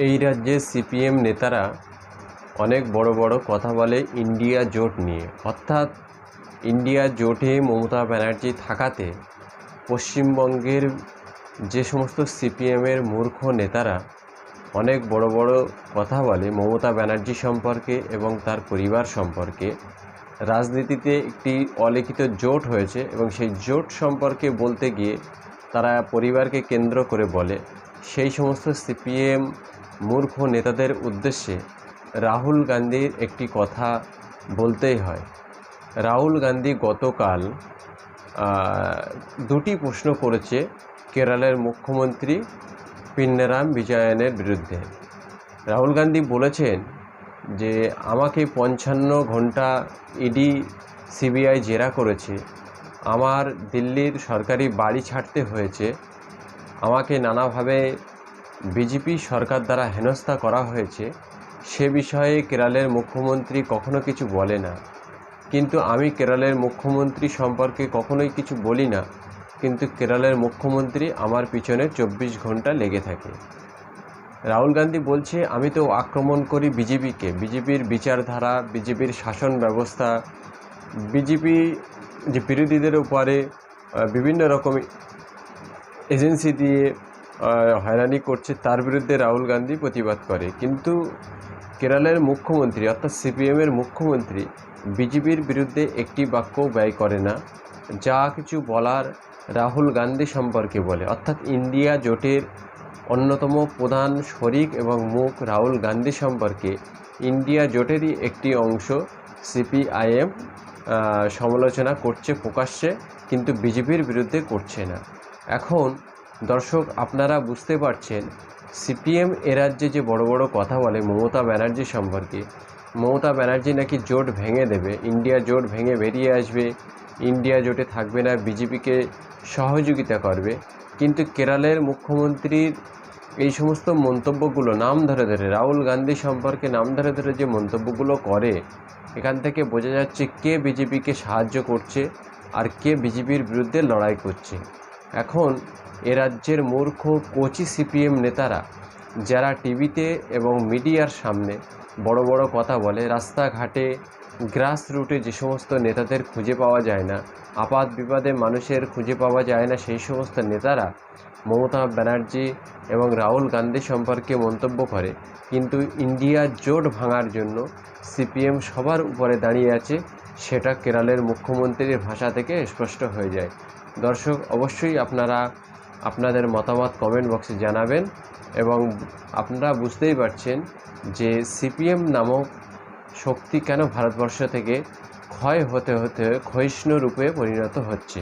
এই রাজ্যে সিপিএম নেতারা অনেক বড় বড় কথা বলে ইন্ডিয়া জোট নিয়ে, অর্থাৎ ইন্ডিয়া জোটে মমতা ব্যানার্জি থাকাতে পশ্চিমবঙ্গের যে সমস্ত সিপিএমের মূর্খ নেতারা অনেক বড় বড় কথা বলে মমতা ব্যানার্জি সম্পর্কে এবং তার পরিবার সম্পর্কে। রাজনীতিতে একটি অলিখিত জোট হয়েছে এবং সেই জোট সম্পর্কে বলতে গিয়ে তারা পরিবারকে কেন্দ্র করে বলে। সেই সমস্ত সিপিএম মূর্খ নেতাদের উদ্দেশ্যে রাহুল গান্ধীর একটি কথা বলতেই হয়। রাহুল গান্ধী গতকাল দুটি প্রশ্ন করেছে কেরলের মুখ্যমন্ত্রী পিনারাই বিজয়নের বিরুদ্ধে। রাহুল গান্ধী বলেছেন যে আমাকে 55 ঘন্টা ইডি সিবিআই জেরা করেছে, আমার দিল্লির সরকারি বাড়ি ছাড়তে হয়েছে, আমাকে নানাভাবে বিজেপি সরকার দ্বারা হেনস্থা করা হয়েছে। সে বিষয়ে কেরলের মুখ্যমন্ত্রী কখনো কিছু বলে না, কিন্তু আমি কেরলের মুখ্যমন্ত্রী সম্পর্কে কখনোই কিছু বলি না, কিন্তু কেরলের মুখ্যমন্ত্রী আমার পিছনে 24 ঘন্টা লেগে থাকে। রাহুল গান্ধী বলছে আমি তো আক্রমণ করি বিজেপিকে, বিজেপির বিচারধারা, বিজেপির শাসন ব্যবস্থা, বিজেপি যে বিরোধীদের উপরে বিভিন্ন রকম এজেন্সি দিয়ে হয়রানি করছে তার বিরুদ্ধে রাহুল গান্ধী প্রতিবাদ করে। কিন্তু কেরলের মুখ্যমন্ত্রী অর্থাৎ সিপিএমের মুখ্যমন্ত্রী বিজেপির বিরুদ্ধে একটি বাক্য ব্যয় করে না। যা কিছু বলার রাহুল গান্ধী সম্পর্কে বলে, অর্থাৎ ইন্ডিয়া জোটের অন্যতম প্রধান শরিক এবং মুখ রাহুল গান্ধী সম্পর্কে ইন্ডিয়া জোটেরই একটি অংশ সিপিআইএম সমালোচনা করছে প্রকাশ্যে, কিন্তু বিজেপির বিরুদ্ধে করছে না। এখন দর্শক, আপনারা বুঝতে পারছেন সিপিএম এ রাজ্যে যে বড় বড় কথা বলে মমতা ব্যানার্জি সম্পর্কে, মমতা ব্যানার্জি নাকি জোট ভেঙে দেবে, ইন্ডিয়া জোট ভেঙে বেরিয়ে আসবে, ইন্ডিয়া জোটে থাকবে না, বিজেপিকে সহযোগিতা করবে। কিন্তু কেরলের মুখ্যমন্ত্রীর এই সমস্ত মন্তব্যগুলো নাম ধরে ধরে, রাহুল গান্ধী সম্পর্কে নাম ধরে ধরে যে মন্তব্যগুলো করে, এখান থেকে বোঝা যাচ্ছে কে বিজেপিকে সাহায্য করছে আর কে বিজেপির বিরুদ্ধে লড়াই করছে। এখন এ রাজ্যের মূর্খ কোচি সিপিএম নেতারা যারা টিভিতে এবং মিডিয়ার সামনে বড় বড় কথা বলে, রাস্তাঘাটে গ্রাস রুটে যে সমস্ত নেতাদের খুঁজে পাওয়া যায় না, আপাত বিপদে মানুষের খুঁজে পাওয়া যায় না, সেই সমস্ত নেতারা মমতা ব্যানার্জি এবং রাহুল গান্ধী সম্পর্কে মন্তব্য করে। কিন্তু ইন্ডিয়া জোট ভাঙার জন্য সিপিএম সবার উপরে দাঁড়িয়ে আছে, সেটা কেরলের মুখ্যমন্ত্রীর ভাষা থেকে স্পষ্ট হয়ে যায়। দর্শক, অবশ্যই আপনারা আপনাদের মতামত কমেন্ট বক্সে জানাবেন এবং আপনারা বুঝতেই পারছেন যে সিপিএম নামক শক্তি কেন ভারতবর্ষ থেকে ক্ষয় হতে হতে ক্ষয়িষ্ণু রূপে পরিণত হচ্ছে।